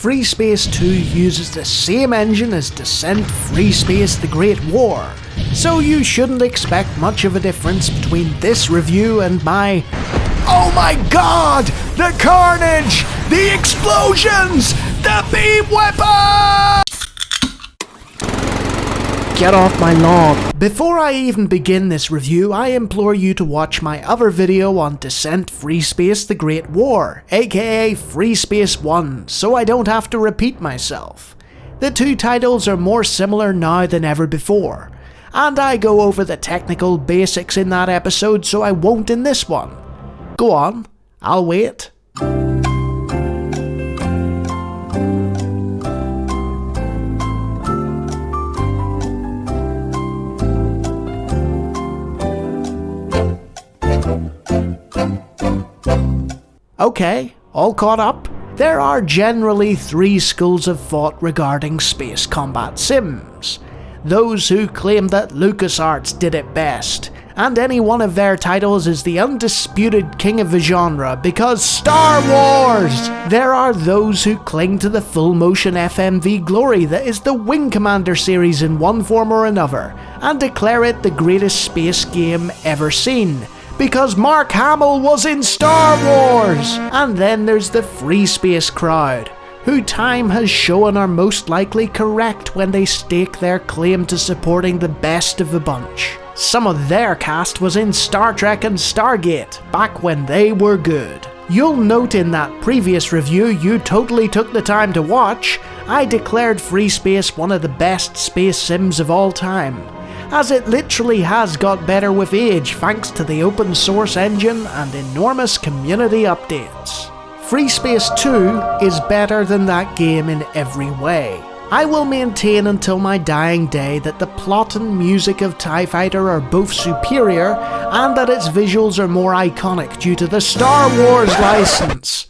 Freespace 2 uses the same engine as Descent, Freespace, The Great War, so you shouldn't expect much of a difference between this review and my... Oh my god! The carnage! The explosions! The beam weapon! Get off my lawn. Before I even begin this review, I implore you to watch my other video on Descent, Freespace, The Great War, aka Freespace 1, so I don't have to repeat myself. The two titles are more similar now than ever before, and I go over the technical basics in that episode, so I won't in this one. Go on, I'll wait. Okay, all caught up? There are generally three schools of thought regarding space combat sims. Those who claim that LucasArts did it best, and any one of their titles is the undisputed king of the genre because Star Wars! There are those who cling to the full-motion FMV glory that is the Wing Commander series in one form or another, and declare it the greatest space game ever seen, because Mark Hamill was in Star Wars! And then there's the Freespace crowd, who time has shown are most likely correct when they stake their claim to supporting the best of the bunch. Some of their cast was in Star Trek and Stargate, back when they were good. You'll note in that previous review you totally took the time to watch, I declared Freespace one of the best space sims of all time, as it literally has got better with age thanks to the open source engine and enormous community updates. Freespace 2 is better than that game in every way. I will maintain until my dying day that the plot and music of TIE Fighter are both superior and that its visuals are more iconic due to the Star Wars license.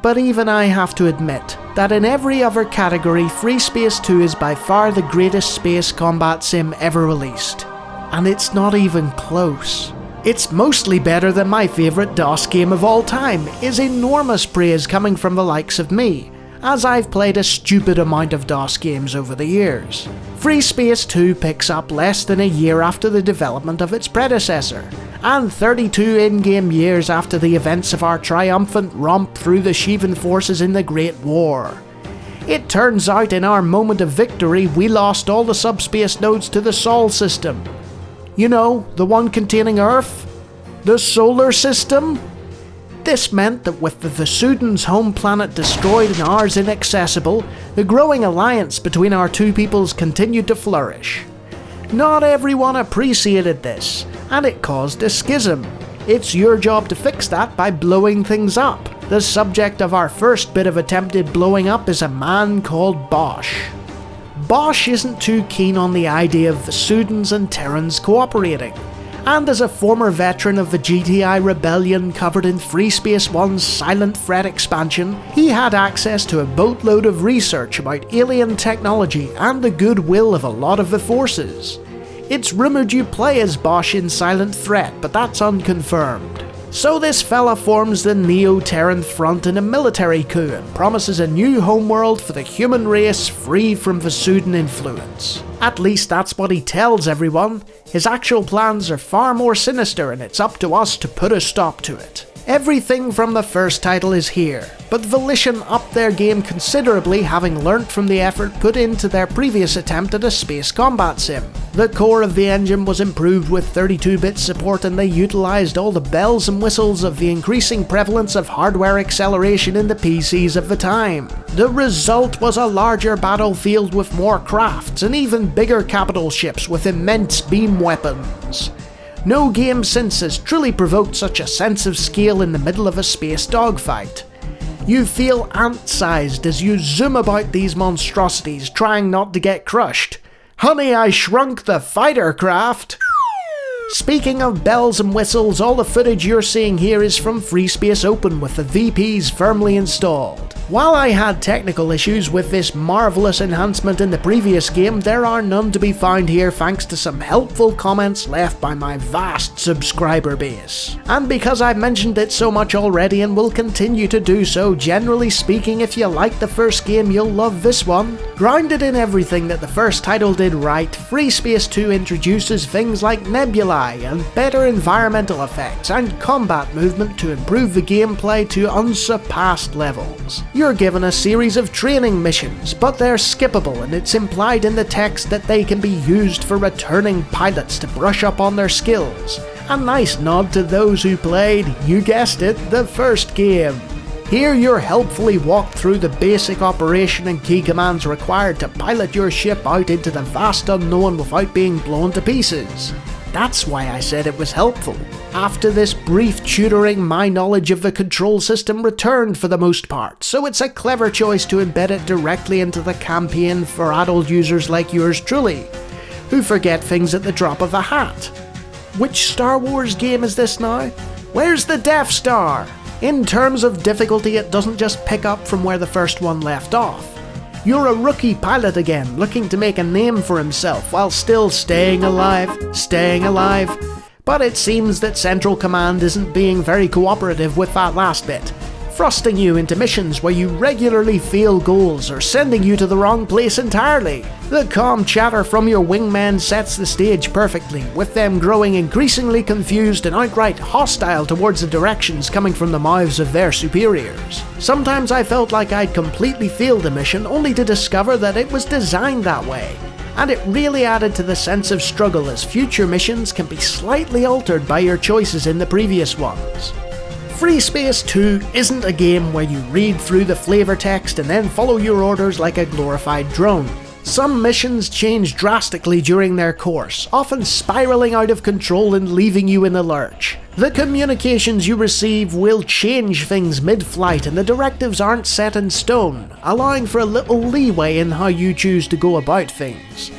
But even I have to admit that in every other category, Freespace 2 is by far the greatest space combat sim ever released. And it's not even close. It's mostly better than my favourite DOS game of all time, is enormous praise coming from the likes of me, as I've played a stupid amount of DOS games over the years. Freespace 2 picks up less than a year after the development of its predecessor, and 32 in-game years after the events of our triumphant romp through the Sheevan forces in the Great War. It turns out in our moment of victory we lost all the subspace nodes to the Sol system. You know, the one containing Earth? The solar system? This meant that with the Vasudans' home planet destroyed and ours inaccessible, the growing alliance between our two peoples continued to flourish. Not everyone appreciated this, and it caused a schism. It's your job to fix that by blowing things up. The subject of our first bit of attempted blowing up is a man called Bosch. Bosch isn't too keen on the idea of Vasudans and Terrans cooperating, and as a former veteran of the GTI rebellion covered in Freespace 1's Silent Threat expansion, he had access to a boatload of research about alien technology and the goodwill of a lot of the forces. It's rumoured you play as Bosch in Silent Threat, but that's unconfirmed. So this fella forms the Neo-Terran Front in a military coup and promises a new homeworld for the human race free from Vasudan influence. At least that's what he tells everyone. His actual plans are far more sinister and it's up to us to put a stop to it. Everything from the first title is here, but Volition upped their game considerably, having learnt from the effort put into their previous attempt at a space combat sim. The core of the engine was improved with 32-bit support and they utilised all the bells and whistles of the increasing prevalence of hardware acceleration in the PCs of the time. The result was a larger battlefield with more crafts and even bigger capital ships with immense beam weapons. No game since has truly provoked such a sense of scale in the middle of a space dogfight. You feel ant-sized as you zoom about these monstrosities, trying not to get crushed. Honey, I shrunk the fighter craft! Speaking of bells and whistles, all the footage you're seeing here is from Freespace Open with the VPs firmly installed. While I had technical issues with this marvellous enhancement in the previous game, there are none to be found here thanks to some helpful comments left by my vast subscriber base. And because I've mentioned it so much already and will continue to do so, generally speaking, if you like the first game you'll love this one. Grounded in everything that the first title did right, Freespace 2 introduces things like nebulae and better environmental effects and combat movement to improve the gameplay to unsurpassed levels. You're given a series of training missions, but they're skippable, and it's implied in the text that they can be used for returning pilots to brush up on their skills. A nice nod to those who played, you guessed it, the first game. Here you're helpfully walked through the basic operation and key commands required to pilot your ship out into the vast unknown without being blown to pieces. That's why I said it was helpful. After this brief tutoring, my knowledge of the control system returned for the most part, so it's a clever choice to embed it directly into the campaign for adult users like yours truly, who forget things at the drop of a hat. Which Star Wars game is this now? Where's the Death Star? In terms of difficulty, it doesn't just pick up from where the first one left off. You're a rookie pilot again, looking to make a name for himself while still staying alive. But it seems that Central Command isn't being very cooperative with that last bit, thrusting you into missions where you regularly fail goals or sending you to the wrong place entirely. The calm chatter from your wingmen sets the stage perfectly, with them growing increasingly confused and outright hostile towards the directions coming from the mouths of their superiors. Sometimes I felt like I'd completely failed a mission only to discover that it was designed that way, and it really added to the sense of struggle as future missions can be slightly altered by your choices in the previous ones. Freespace 2 isn't a game where you read through the flavor text and then follow your orders like a glorified drone. Some missions change drastically during their course, often spiraling out of control and leaving you in the lurch. The communications you receive will change things mid-flight, and the directives aren't set in stone, allowing for a little leeway in how you choose to go about things.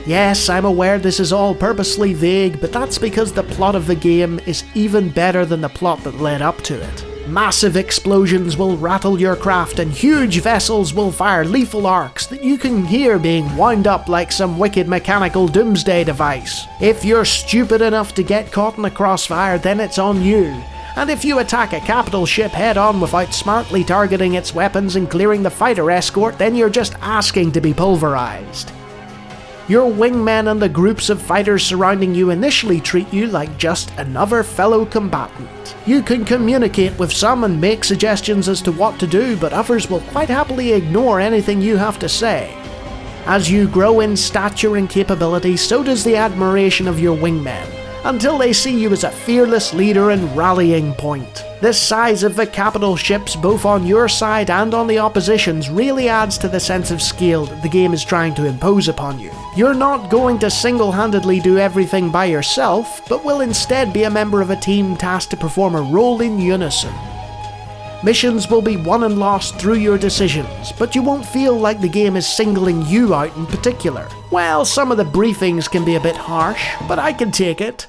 Yes, I'm aware this is all purposely vague, but that's because the plot of the game is even better than the plot that led up to it. Massive explosions will rattle your craft and huge vessels will fire lethal arcs that you can hear being wound up like some wicked mechanical doomsday device. If you're stupid enough to get caught in a crossfire, then it's on you. And if you attack a capital ship head-on without smartly targeting its weapons and clearing the fighter escort, then you're just asking to be pulverized. Your wingmen and the groups of fighters surrounding you initially treat you like just another fellow combatant. You can communicate with some and make suggestions as to what to do, but others will quite happily ignore anything you have to say. As you grow in stature and capability, so does the admiration of your wingmen, until they see you as a fearless leader and rallying point. The size of the capital ships both on your side and on the opposition's really adds to the sense of scale that the game is trying to impose upon you. You're not going to single-handedly do everything by yourself, but will instead be a member of a team tasked to perform a role in unison. Missions will be won and lost through your decisions, but you won't feel like the game is singling you out in particular. Well, some of the briefings can be a bit harsh, but I can take it.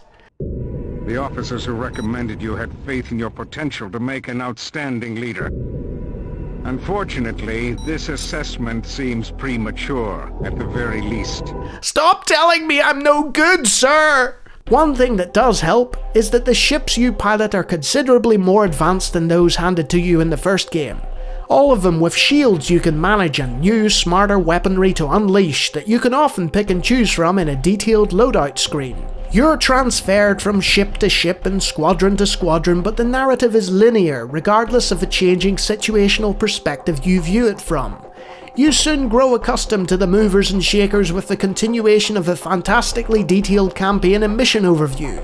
The officers who recommended you had faith in your potential to make an outstanding leader. Unfortunately, this assessment seems premature, at the very least. Stop telling me I'm no good, sir! One thing that does help is that the ships you pilot are considerably more advanced than those handed to you in the first game. All of them with shields you can manage and new, smarter weaponry to unleash that you can often pick and choose from in a detailed loadout screen. You're transferred from ship to ship and squadron to squadron, but the narrative is linear regardless of the changing situational perspective you view it from. You soon grow accustomed to the movers and shakers with the continuation of a fantastically detailed campaign and mission overview.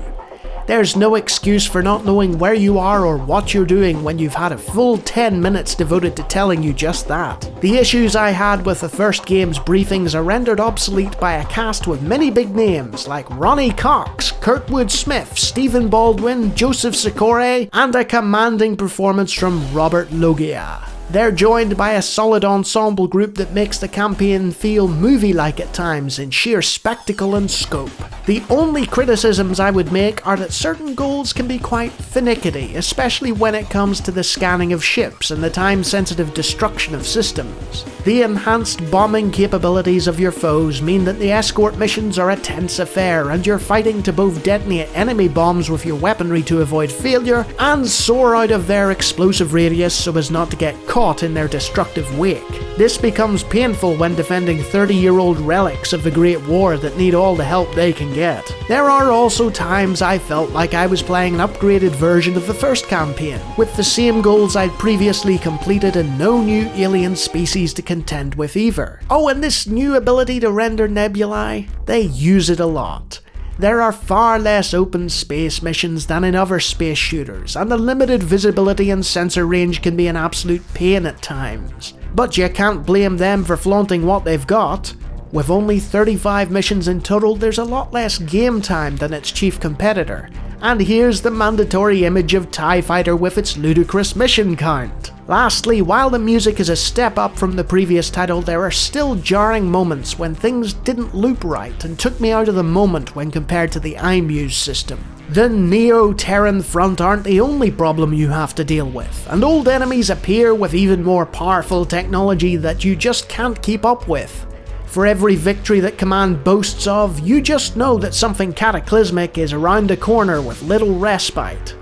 There's no excuse for not knowing where you are or what you're doing when you've had a full 10 minutes devoted to telling you just that. The issues I had with the first game's briefings are rendered obsolete by a cast with many big names like Ronnie Cox, Kurtwood Smith, Stephen Baldwin, Joseph Sikore, and a commanding performance from Robert Loggia. They're joined by a solid ensemble group that makes the campaign feel movie-like at times in sheer spectacle and scope. The only criticisms I would make are that certain goals can be quite finicky, especially when it comes to the scanning of ships and the time-sensitive destruction of systems. The enhanced bombing capabilities of your foes mean that the escort missions are a tense affair, and you're fighting to both detonate enemy bombs with your weaponry to avoid failure and soar out of their explosive radius so as not to get caught in their destructive wake. This becomes painful when defending 30-year-old relics of the Great War that need all the help they can get. There are also times I felt like I was playing an upgraded version of the first campaign, with the same goals I'd previously completed and no new alien species to contend with either. Oh, and this new ability to render nebulae, they use it a lot. There are far less open space missions than in other space shooters, and the limited visibility and sensor range can be an absolute pain at times. But you can't blame them for flaunting what they've got. With only 35 missions in total, there's a lot less game time than its chief competitor. And here's the mandatory image of TIE Fighter with its ludicrous mission count. Lastly, while the music is a step up from the previous title, there are still jarring moments when things didn't loop right and took me out of the moment when compared to the iMuse system. The Neo-Terran front aren't the only problem you have to deal with, and old enemies appear with even more powerful technology that you just can't keep up with. For every victory that Command boasts of, you just know that something cataclysmic is around the corner with little respite.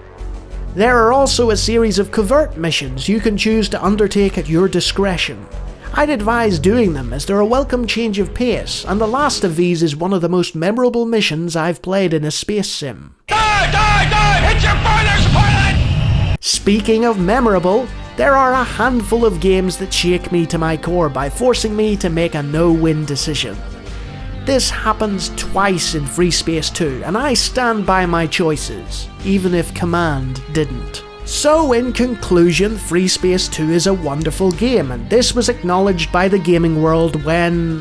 There are also a series of covert missions you can choose to undertake at your discretion. I'd advise doing them as they're a welcome change of pace, and the last of these is one of the most memorable missions I've played in a space sim. Die! Die! Die! Hit your boilers, pilot! Speaking of memorable, there are a handful of games that shake me to my core by forcing me to make a no-win decision. This happens twice in Freespace 2, and I stand by my choices, even if Command didn't. So in conclusion, Freespace 2 is a wonderful game, and this was acknowledged by the gaming world when...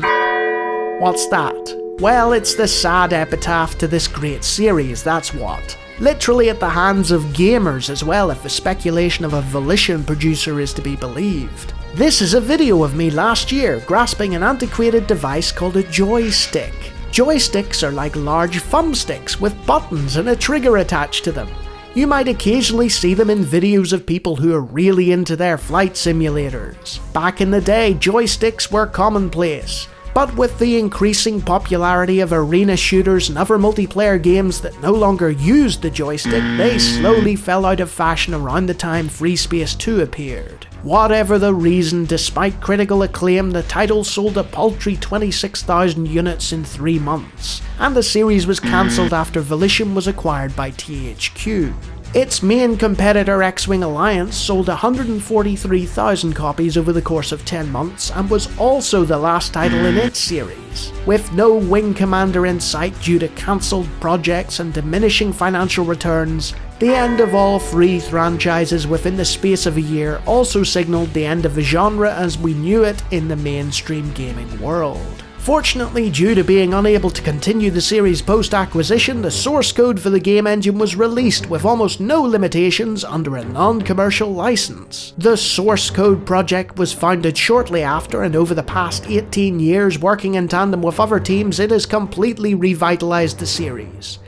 What's that? Well, it's the sad epitaph to this great series, that's what. Literally at the hands of gamers as well, if the speculation of a Volition producer is to be believed. This is a video of me last year grasping an antiquated device called a joystick. Joysticks are like large thumbsticks with buttons and a trigger attached to them. You might occasionally see them in videos of people who are really into their flight simulators. Back in the day, joysticks were commonplace. But with the increasing popularity of arena shooters and other multiplayer games that no longer used the joystick, they slowly fell out of fashion around the time Freespace 2 appeared. Whatever the reason, despite critical acclaim, the title sold a paltry 26,000 units in 3 months, and the series was cancelled after Volition was acquired by THQ. Its main competitor X-Wing Alliance sold 143,000 copies over the course of 10 months and was also the last title in its series. With no Wing Commander in sight due to cancelled projects and diminishing financial returns, the end of all 3 franchises within the space of a year also signalled the end of the genre as we knew it in the mainstream gaming world. Fortunately, due to being unable to continue the series post-acquisition, the source code for the game engine was released with almost no limitations under a non-commercial license. The source code project was founded shortly after, and over the past 18 years working in tandem with other teams, it has completely revitalized the series.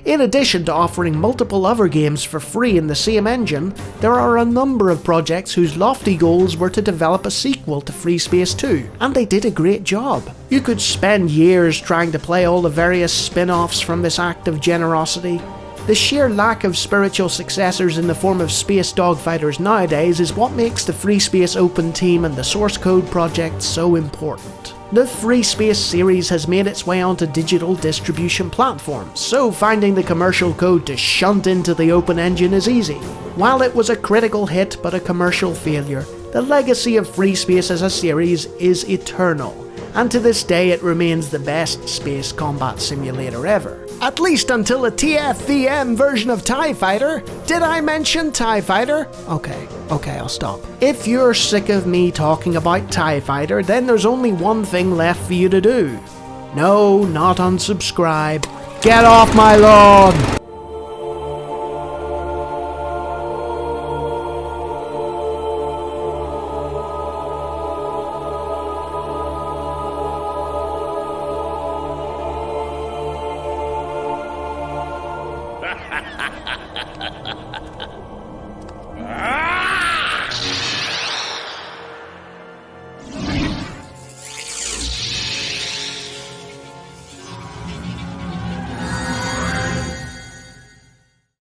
In addition to offering multiple other games for free in the same engine, there are a number of projects whose lofty goals were to develop a sequel to Freespace 2, and they did a great job. You could spend years trying to play all the various spin-offs from this act of generosity. The sheer lack of spiritual successors in the form of space dogfighters nowadays is what makes the Freespace Open team and the source code project so important. The Freespace series has made its way onto digital distribution platforms, so finding the commercial code to shunt into the open engine is easy. While it was a critical hit but a commercial failure, the legacy of Freespace as a series is eternal, and to this day it remains the best space combat simulator ever. At least until a TFVM version of TIE Fighter. Did I mention TIE Fighter? Okay, I'll stop. If you're sick of me talking about TIE Fighter, then there's only one thing left for you to do. No, not unsubscribe. Get off my lawn!